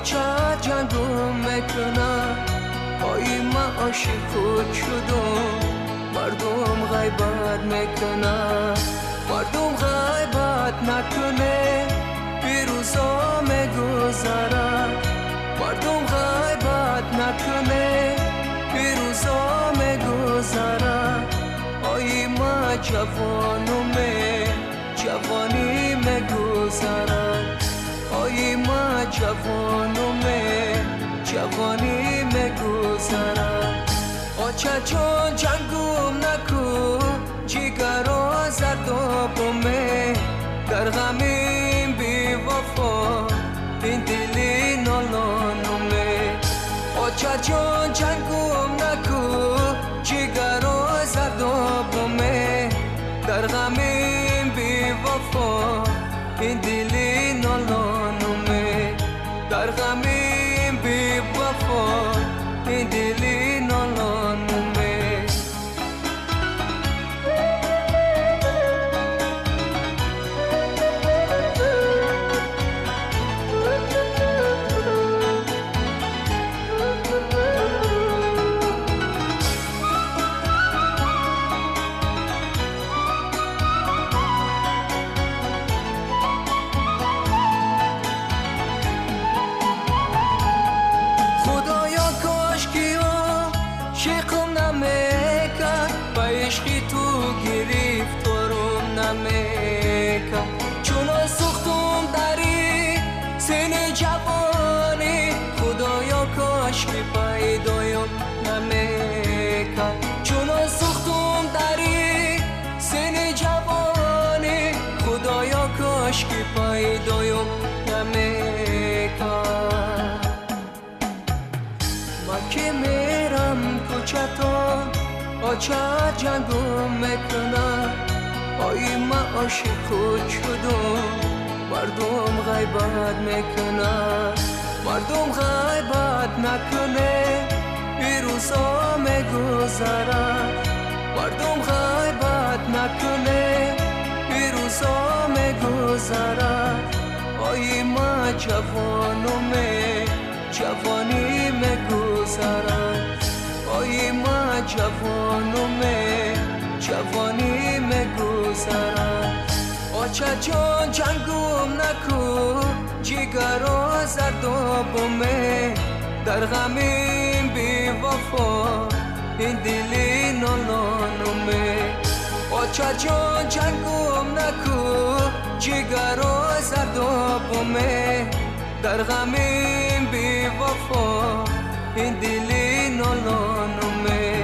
چه جنگم میکنه آی من عاشق خود شدم مردم غیبت میکنه مردم غیبت نکنه پیروزا میگذره مردم غیبت نکنه پیروزا میگذره آی من جوانی میگذره آی من جوانی میگذره آچه چون جنگم نکو جیگر زرد بومه در غمیم بی وفا این دلی نالانومه آچه چون جنگم نکو جیگر زرد بومه در غمیم بی وفا این دلی نالانومه در غمیم بی وفا این دلی نالانومه عشقی تو گرفتارم نمیکن چون سوختم داری سن جوانی خدایا کاش که پیدایم نمیکن چون سوختم داری سن جوانی خدایا کاش که پیدایم نمیکن من که میرم کوچتان آچه جنگم میکنه آی من عاشق خود شدم مردم غیبت میکنه مردم غیبت نکنه پیروزا میگذره مردم غیبت نکنه پیروزا میگذره آی من جوانی میگذره آی من جوانی میگذره آچه چون جنگم نکو جیگر زرد بومه در غمیم بی وفا این دلی نالانومه آچه چون جنگم نکو جیگر زرد بومه در غمیم بی وفا این دلی نالانومه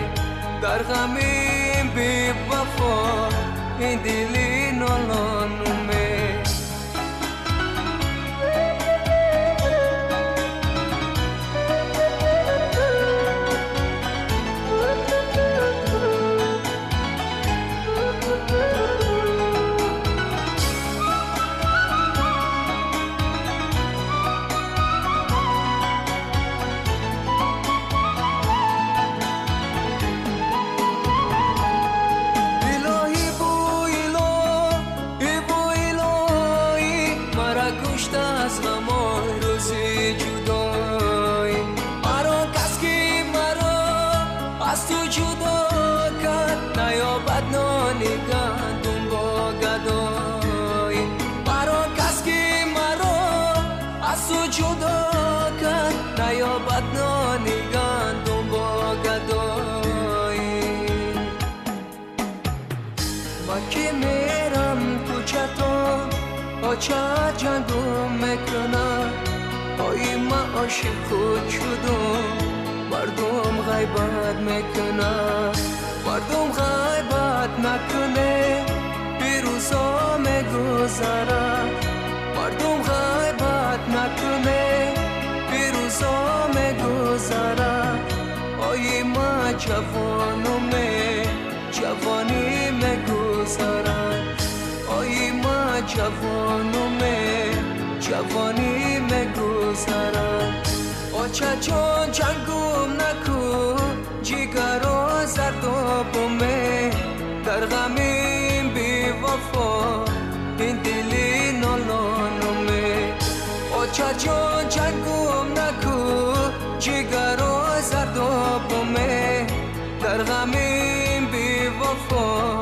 در غمیم بی وفا این دلی نالانومه از غمان روزی جدایی مرا کس که مرا از تو جدا کرد نیابد نانی گندم با گدایی مرا کس که مرا از تو جدا کرد نیابد نانی گندم با گدایی من که میرم تو چطور آچه جنگم میکنه آی من عاشق خود شدم مردم غیبت میکنه مردم غیبت نکنه پیروزا میگذره مردم غیبت نکنه پیروزا میگذره آی من جوانی میگذره آی من جوانی میگذره آچه چون جنگم نکو جیگر زرد بومه در غمیم بی وفا این دلی نالانومه آچه چون جنگم بومه در غمیم بی وفا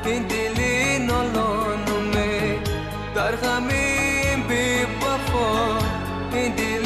این دلی نالانومه در غمیم بی وفا این دلی